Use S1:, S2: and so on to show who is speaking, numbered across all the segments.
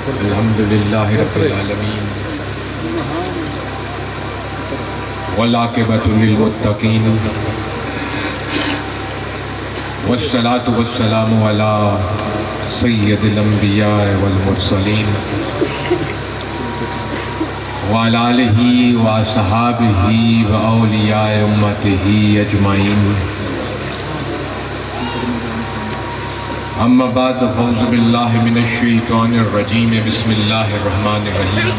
S1: الحمدللہ رب العالمین والعاقبۃ للمتقین والصلاة والسلام علی سید الانبیاء والمرسلین وعلی آلہ وصحابہ واولیاء امتہ اجمعین اما بعد فاعوذ باللہ من الشیطان الرجیم بسم اللہ الرحمن الرحیم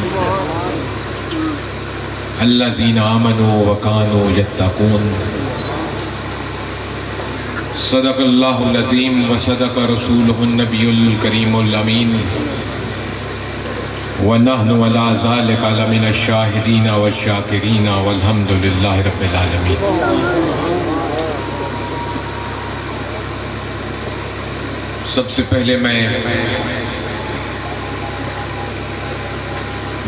S1: الذین آمنوا وکانوا یتقون صدق اللہ العظیم وصدق رسولہ النبی الکریم الامین ونحن علی ذلک لمن الشاہدین والشاکرین والحمد للہ رب العالمین۔ سب سے پہلے میں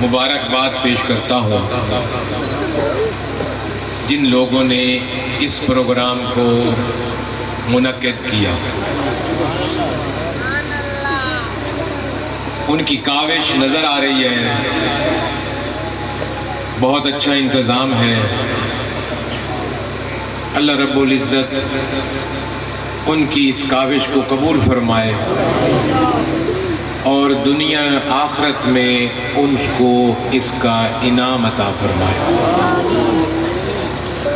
S1: مبارکباد پیش کرتا ہوں جن لوگوں نے اس پروگرام کو منعقد کیا، ان کی کاوش نظر آ رہی ہے، بہت اچھا انتظام ہے۔ اللہ رب العزت ان کی اس کاوش کو قبول فرمائے اور دنیا آخرت میں ان کو اس کا انعام عطا فرمائے۔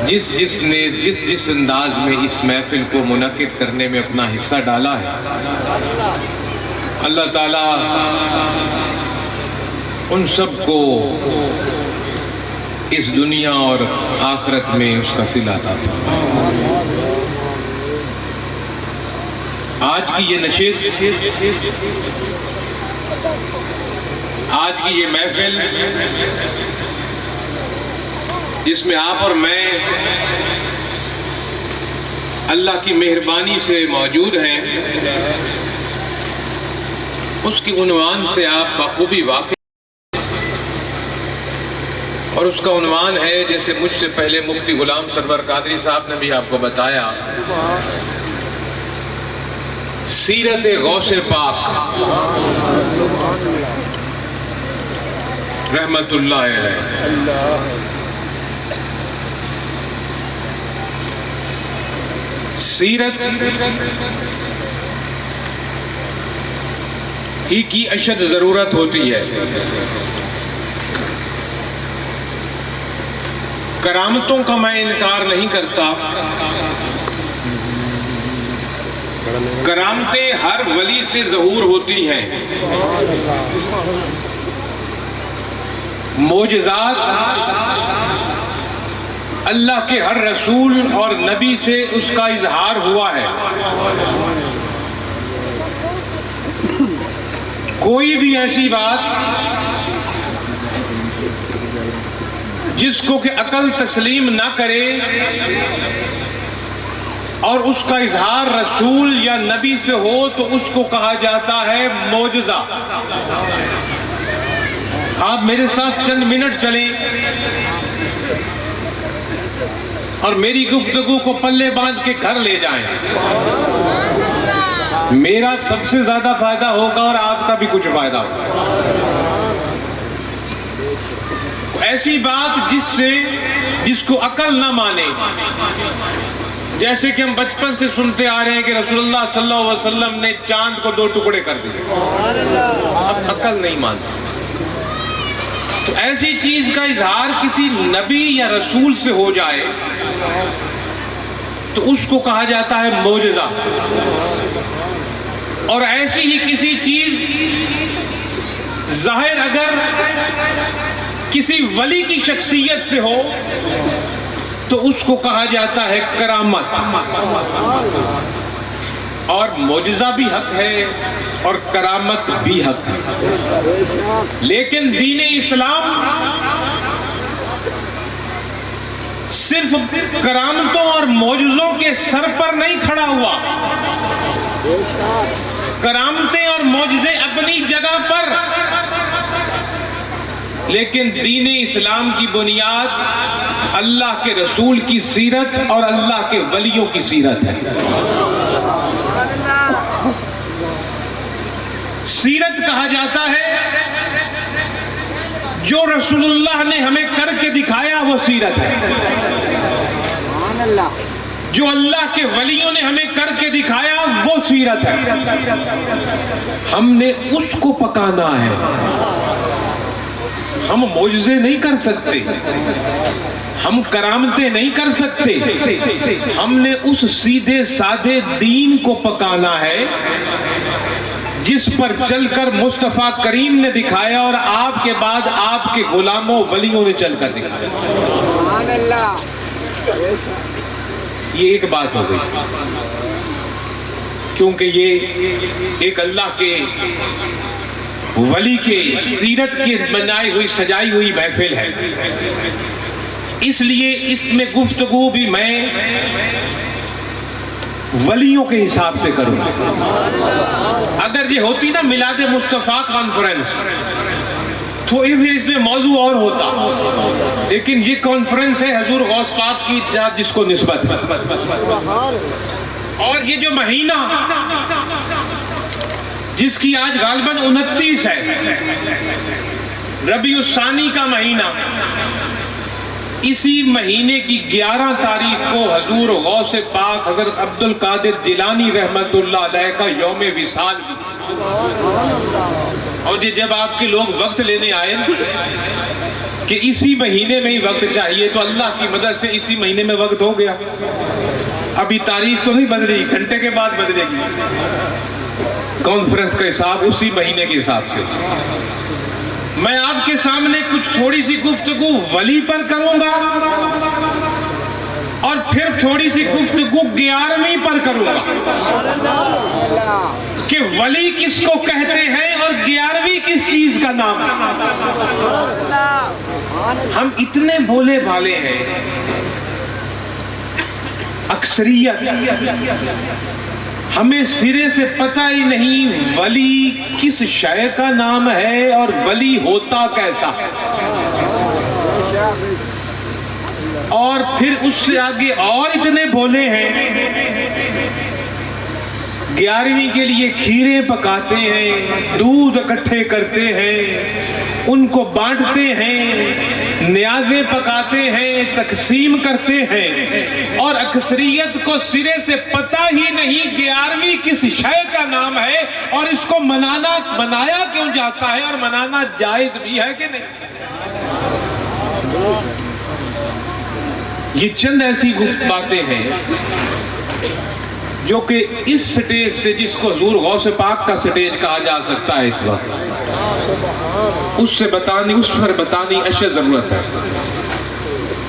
S1: جس انداز میں اس محفل کو منعقد کرنے میں اپنا حصہ ڈالا ہے، اللہ تعالیٰ ان سب کو اس دنیا اور آخرت میں اس کا صلہ عطا فرمائے۔ آج کی یہ نشست، آج کی یہ محفل جس میں آپ اور میں اللہ کی مہربانی سے موجود ہیں، اس کی عنوان سے آپ بخوبی واقف، اور اس کا عنوان ہے، جیسے مجھ سے پہلے مفتی غلام سرور قادری صاحب نے بھی آپ کو بتایا، سیرت غوث پاک رحمت اللہ علیہ۔ سیرت ہی کی اشد ضرورت ہوتی ہے۔ کرامتوں کا میں انکار نہیں کرتا، کرامتیں ہر ولی سے ظہور ہوتی ہیں، معجزات اللہ کے ہر رسول اور نبی سے اس کا اظہار ہوا ہے۔ کوئی بھی ایسی بات جس کو کہ عقل تسلیم نہ کرے اور اس کا اظہار رسول یا نبی سے ہو تو اس کو کہا جاتا ہے معجزہ۔ آپ میرے ساتھ چند منٹ چلیں اور میری گفتگو کو پلے باندھ کے گھر لے جائیں، میرا سب سے زیادہ فائدہ ہوگا اور آپ کا بھی کچھ فائدہ ہوگا۔ ایسی بات جس کو عقل نہ مانے، جیسے کہ ہم بچپن سے سنتے آ رہے ہیں کہ رسول اللہ صلی اللہ علیہ وسلم نے چاند کو 2 ٹکڑے کر دیے، اب عقل نہیں مانتا، تو ایسی چیز کا اظہار کسی نبی یا رسول سے ہو جائے تو اس کو کہا جاتا ہے معجزہ۔ اور ایسی ہی کسی چیز ظاہر اگر کسی ولی کی شخصیت سے ہو تو اس کو کہا جاتا ہے کرامت۔ اور معجزہ بھی حق ہے اور کرامت بھی حق ہے، لیکن دین اسلام صرف کرامتوں اور معجزوں کے سر پر نہیں کھڑا ہوا، کرامتیں اور معجزے اپنی جگہ پر، لیکن دین اسلام کی بنیاد اللہ کے رسول کی سیرت اور اللہ کے ولیوں کی سیرت ہے۔ سیرت کہا جاتا ہے جو رسول اللہ نے ہمیں کر کے دکھایا وہ سیرت ہے، جو اللہ کے ولیوں نے ہمیں کر کے دکھایا وہ سیرت ہے۔ ہم نے اس کو پکانا ہے، ہم معجزے نہیں کر سکتے، ہم کرامتیں نہیں کر سکتے، ہم نے اس سیدھے سادے دین کو پکانا ہے جس پر چل کر مصطفیٰ کریم نے دکھایا اور آپ کے بعد آپ کے غلاموں ولیوں نے چل کر دکھایا۔
S2: سبحان اللہ۔
S1: یہ ایک بات ہو گئی، کیونکہ یہ ایک اللہ کے ولی کے سیرت کی بنائی ہوئی سجائی ہوئی محفل ہے، اس لیے اس میں گفتگو بھی میں ولیوں کے حساب سے کروں۔ اگر یہ ہوتی نا میلاد مصطفیٰ کانفرنس تو پھر اس میں موضوع اور ہوتا، لیکن یہ کانفرنس ہے حضور غوث پاک کی جس کو نسبت ہے۔ اور یہ جو مہینہ جس کی آج غالباً 29 ہے، ربیع الثانی کا مہینہ، اسی مہینے کی 11 تاریخ کو حضور غوث پاک حضرت عبد القادر جیلانی رحمت اللہ علیہ کا یوم وصال بھی۔ اور یہ جب آپ کے لوگ وقت لینے آئے کہ اسی مہینے میں ہی وقت چاہیے تو اللہ کی مدد سے اسی مہینے میں وقت ہو گیا۔ ابھی تاریخ تو نہیں بدلی، گھنٹے کے بعد بدلے گی۔ کانفرنس کا حساب اسی مہینے کے حساب سے۔ میں آپ کے سامنے کچھ تھوڑی سی گفتگو ولی پر کروں گا اور پھر تھوڑی سی گفتگو 11ویں پر کروں گا کہ ولی کس کو کہتے ہیں اور 11ویں کس چیز کا نام ہے۔ ہم اتنے بولے بھالے ہیں، اکثریت ہمیں سرے سے پتہ ہی نہیں ولی کس شے کا نام ہے اور ولی ہوتا کیسا ہے، اور پھر اس سے آگے اور اتنے بولے ہیں 11ویں کے لیے کھیرے پکاتے ہیں، دودھ اکٹھے کرتے ہیں، ان کو بانٹتے ہیں، نیازیں پکاتے ہیں، تقسیم کرتے ہیں، اور اکثریت کو سرے سے پتہ ہی نہیں 11ویں کس شے کا نام ہے اور اس کو منایا کیوں جاتا ہے اور منانا جائز بھی ہے کہ نہیں۔ یہ چند ایسی باتیں ہیں جو کہ اس سٹیج سے، جس کو حضور غوث پاک کا سٹیج کہا جا سکتا ہے اس وقت، اس پر بتانی اشد ضرورت ہے۔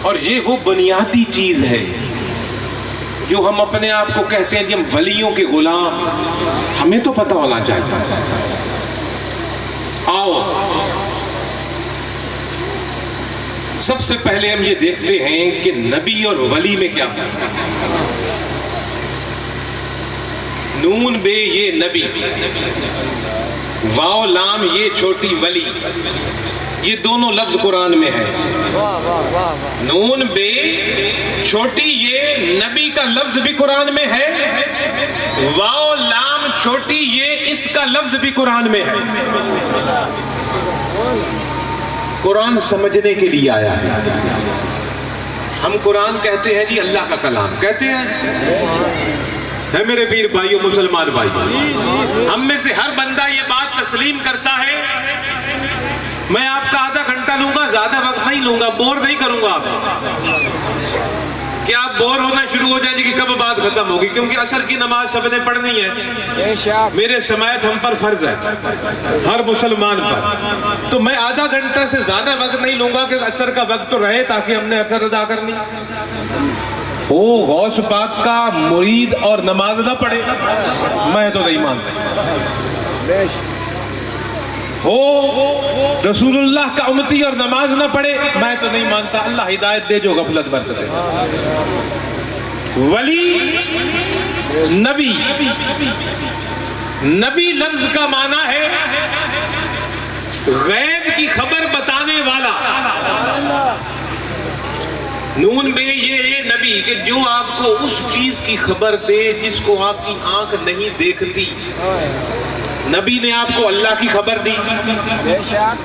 S1: اور یہ وہ بنیادی چیز ہے جو ہم اپنے آپ کو کہتے ہیں جی ہم ولیوں کے غلام، ہمیں تو پتہ ہونا چاہیے۔ آؤ سب سے پہلے ہم یہ دیکھتے ہیں کہ نبی اور ولی میں کیا فرق ہے۔ نون بے یہ نبی، واو لام یہ چھوٹی ولی، یہ دونوں لفظ قرآن میں ہے۔ نون بے چھوٹی یہ نبی کا لفظ بھی قرآن میں ہے، واو لام چھوٹی یہ اس کا لفظ بھی قرآن میں ہے۔ قرآن سمجھنے کے لیے آیا ہے۔ ہم قرآن کہتے ہیں جی اللہ کا کلام کہتے ہیں میرے پیر بھائیوں، مسلمان بھائیوں، ہم میں سے ہر بندہ یہ بات تسلیم کرتا ہے۔ میں آپ کا آدھا گھنٹہ لوں گا، زیادہ وقت نہیں لوں گا، بور نہیں کروں گا آپ کہ آپ بور ہونا شروع ہو جائیں گے کہ کب بات ختم ہوگی، کیونکہ عصر کی نماز سب نے پڑھنی ہے۔ میرے سماعت ہم پر فرض ہے، ہر مسلمان پر، تو میں آدھا گھنٹہ سے زیادہ وقت نہیں لوں گا کہ عصر کا وقت تو رہے تاکہ ہم نے عصر ادا کرنی ہو۔ غوث پاک کا مرید اور نماز نہ پڑھے، میں تو نہیں مانتا۔ ہو رسول اللہ کا امتی اور نماز نہ پڑھے، میں تو نہیں مانتا۔ اللہ ہدایت دے جو غفلت برتتے۔ ولی نبی، نبی لفظ کا معنی ہے غیب کی خبر بتانے والا۔ نون بے یہ نبی کہ جو آپ کو اس چیز کی خبر دے جس کو آپ کی آنکھ نہیں دیکھتی، نبی نے آپ کو اللہ کی خبر دی،
S2: بے شک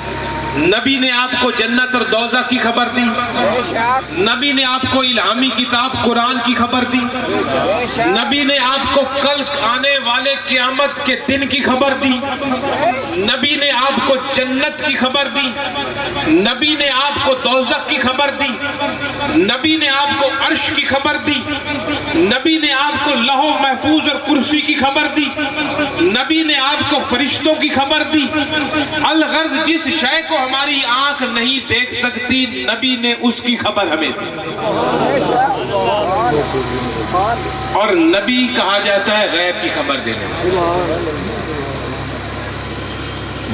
S1: نبی نے آپ کو جنت اور دوزخ کی خبر دی،
S2: بے شک
S1: نبی نے آپ کو الہامی کتاب قرآن کی خبر دی،
S2: بے شک
S1: نبی نے آپ کو کل آنے والے قیامت کے دن کی خبر دی، نبی نے آپ کو جنت کی خبر دی، نبی نے آپ کو دوزخ کی خبر دی، نبی نے آپ کو عرش کی خبر دی، نبی نے آپ کو لوح محفوظ اور کرسی کی خبر دی، نبی نے آپ کو فرشتوں کی خبر دی۔ الغرض جس شے کو ہماری آنکھ نہیں دیکھ سکتی، نبی نے اس کی خبر ہمیں دی۔ اور نبی کہا جاتا ہے غیب کی خبر دینے والا۔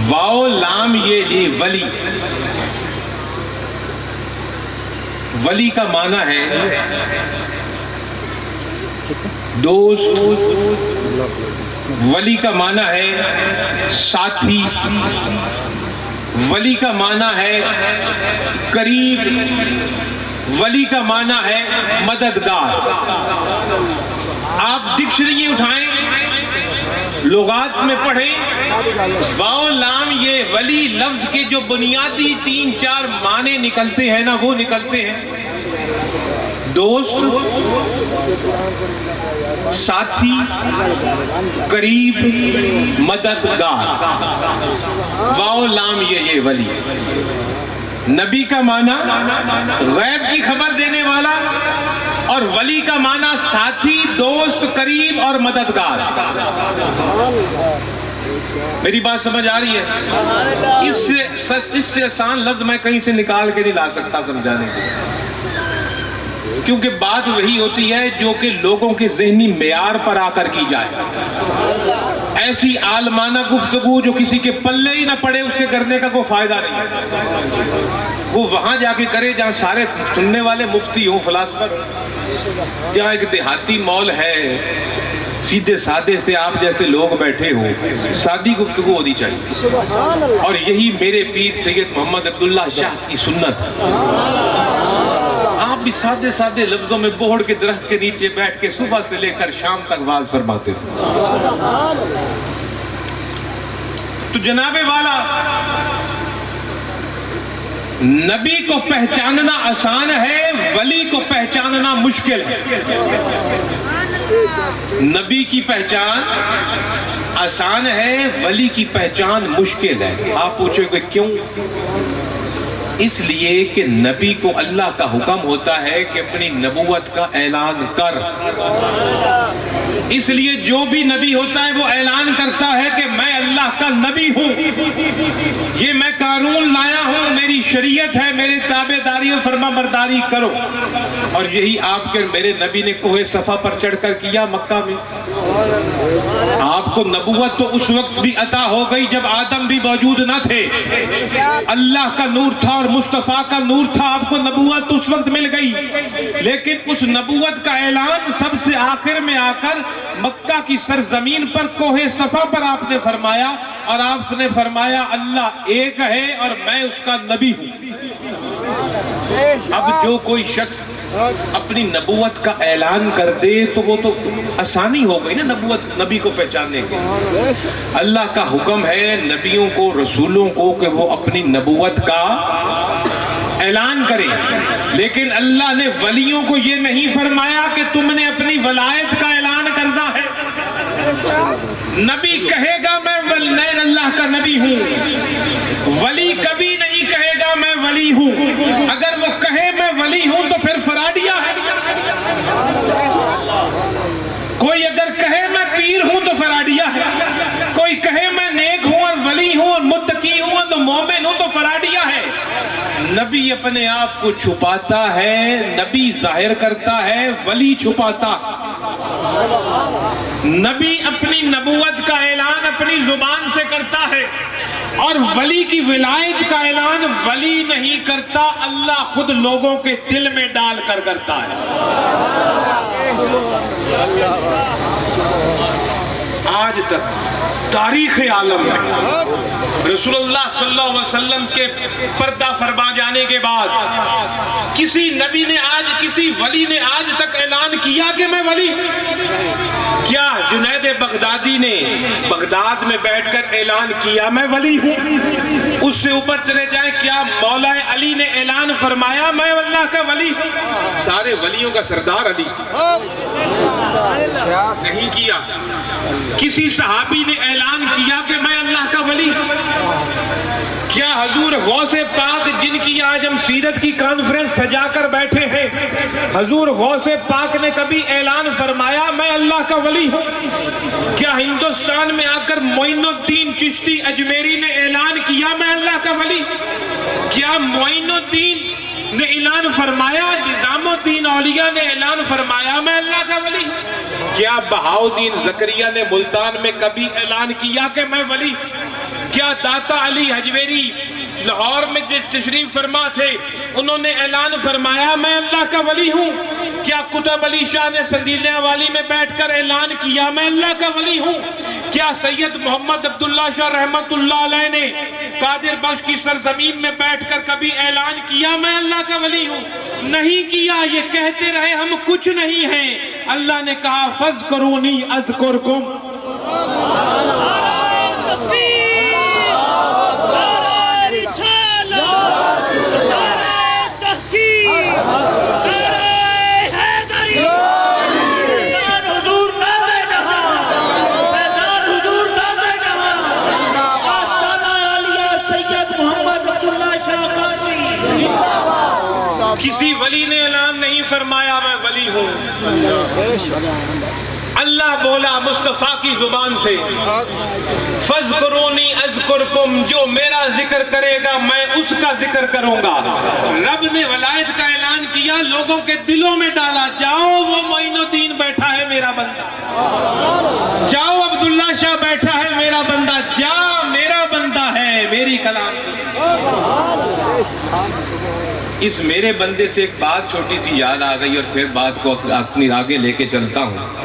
S1: واو لام یہ لی ولی، ولی کا معنی ہے دوست، ولی کا معنی ہے ساتھی، ولی کا معنی ہے قریب، ولی کا معنی ہے مددگار۔ آپ ڈکشنری اٹھائیں، لغات میں پڑھیں، واو لام یہ ولی لفظ کے جو بنیادی 3-4 معنی نکلتے ہیں نا، وہ نکلتے ہیں دوست، ساتھی، قریب، مددگار۔ واو لام یہ ولی۔ نبی کا معنی غیب کی خبر دینے والا، اور ولی کا معنی ساتھی، دوست، قریب اور مددگار۔ میری بات سمجھ آ رہی ہے؟ اس سے آسان لفظ میں کہیں سے نکال کے نہیں لا سکتا سمجھانے کے، کیونکہ بات وہی ہوتی ہے جو کہ لوگوں کے ذہنی معیار پر آ کر کی جائے۔ ایسی عالمانہ گفتگو جو کسی کے پلے ہی نہ پڑے، اس کے کرنے کا کوئی فائدہ نہیں۔ وہ وہاں جا کے کرے جہاں سارے سننے والے مفتی ہوں، فلاسفر، جہاں ایک دیہاتی مال ہے، سیدھے سادے سے آپ جیسے لوگ بیٹھے ہو، سادی گفتگو ہونی چاہیے۔ اور یہی میرے پیر سید محمد عبداللہ شاہ کی سنت ہے۔ آپ بھی سادے سادے لفظوں میں بوہڑ کے درخت کے نیچے بیٹھ کے صبح سے لے کر شام تک واز فرماتے تھے۔ تو جناب والا، نبی کو پہچاننا آسان ہے، ولی کو پہچاننا مشکل ہے۔ نبی کی پہچان آسان ہے، ولی کی پہچان مشکل ہے۔ آپ پوچھو کہ کیوں؟ اس لیے کہ نبی کو اللہ کا حکم ہوتا ہے کہ اپنی نبوت کا اعلان کر۔ اس لیے جو بھی نبی ہوتا ہے وہ اعلان کرتا ہے کہ میں اللہ کا نبی ہوں، یہ میں قانون لایا ہوں، میری شریعت ہے، میرے تابع داری و فرما برداری کرو۔ اور یہی آپ کے میرے نبی نے کوہ صفا پر چڑھ کر کیا مکہ میں۔ آپ کو نبوت تو اس وقت بھی عطا ہو گئی جب آدم بھی موجود نہ تھے، اللہ کا نور تھا اور مصطفیٰ کا نور تھا، آپ کو نبوت اس وقت مل گئی، لیکن اس نبوت کا اعلان سب سے آخر میں آ کر مکہ کی سرزمین پر کوہ صفا پر آپ نے فرمایا، اور آپ نے فرمایا اللہ ایک ہے اور میں اس کا نبی ہوں۔ اب جو کوئی شخص اپنی نبوت کا اعلان کر دے تو وہ تو آسانی ہو گئی نا نبوت، نبی کو پہچاننے کی۔ اللہ کا حکم ہے نبیوں کو، رسولوں کو کہ وہ اپنی نبوت کا اعلان کریں، لیکن اللہ نے ولیوں کو یہ نہیں فرمایا کہ تم نے اپنی ولایت کا اعلان کرنا ہے۔ نبی کہے گا میں اللہ کا نبی ہوں، ولی کبھی نہیں کہے گا میں ولی ہوں۔ اگر وہ کہے میں ولی ہوں تو پھر فراڈیا ہے۔ کوئی اگر کہے میں پیر ہوں تو فراڈیا ہے، کوئی کہے میں نیک ہوں اور ولی ہوں اور متقی ہوں اور مومن ہوں تو فراڈیا ہے۔ نبی اپنے آپ کو چھپاتا ہے، نبی ظاہر کرتا ہے، ولی چھپاتا۔ نبی اپنی نبوت کا اعلان اپنی زبان سے کرتا ہے، اور ولی کی ولایت کا اعلان ولی نہیں کرتا، اللہ خود لوگوں کے دل میں ڈال کر کرتا ہے۔ آج تک تاریخ عالم میں رسول اللہ صلی اللہ علیہ وسلم کے پردہ فرما جانے کے بعد کسی نبی نے آج، کسی ولی نے آج تک اعلان کیا کہ میں ولی؟ کیا جنید بغدادی نے بغداد میں بیٹھ کر اعلان کیا میں ولی ہوں؟ اس سے اوپر چلے جائیں، کیا مولا علی نے اعلان فرمایا میں اللہ کا ولی ہوں؟ سارے ولیوں کا سردار علی نہیں کیا۔ کسی صحابی نے اعلان کیا کہ میں اللہ کا ولی ہوں؟ کیا حضور غوث پاک، جن کی آج ہم سیرت کی کانفرنس سجا کر بیٹھے ہیں، حضور غوث پاک نے کبھی اعلان فرمایا میں اللہ کا ولی ہوں؟ کیا ہندوستان میں آ کر معین الدین چشتی اجمیری نے اعلان کیا میں اللہ کا ولی؟ کیا معین الدین نے اعلان فرمایا، نظام الدین اولیاء نے اعلان فرمایا میں اللہ کا ولی؟ کیا بہاؤدین زکریا نے ملتان میں کبھی اعلان کیا کہ میں ولی؟ کیا داتا علی حجویری لاہور میں جو تشریف فرما تھے انہوں نے اعلان فرمایا میں اللہ کا ولی ہوں؟ کیا قطب علی شاہ نے سندیلیہ والی میں بیٹھ کر اعلان کیا میں اللہ کا ولی ہوں؟ کیا سید محمد عبداللہ شاہ رحمت اللہ علیہ نے قادر بخش کی سرزمین میں بیٹھ کر کبھی اعلان کیا میں اللہ کا ولی ہوں؟ نہیں کیا، یہ کہتے رہے ہم کچھ نہیں ہیں۔ اللہ نے کہا فَاذْكُرُونِي أَذْكُرْكُمْ۔ کسی ولی نے اعلان نہیں فرمایا میں ولی ہوں۔ اللہ بولا مصطفیٰ کی زبان سے فَاذْكُرُونِي أَذْكُرْكُمْ، جو میرا ذکر کرے گا میں اس کا ذکر کروں گا۔ رب نے ولایت کا اعلان کیا، لوگوں کے دلوں میں ڈالا، جاؤ وہ معین الدین بیٹھا ہے میرا بندہ، جاؤ عبداللہ شاہ بیٹھا ہے میرا بندہ، جا میرا بندہ ہے میری کلام سے۔ اس میرے بندے سے ایک بات چھوٹی سی یاد آ گئی اور پھر بات کو اپنی آگے لے کے چلتا ہوں۔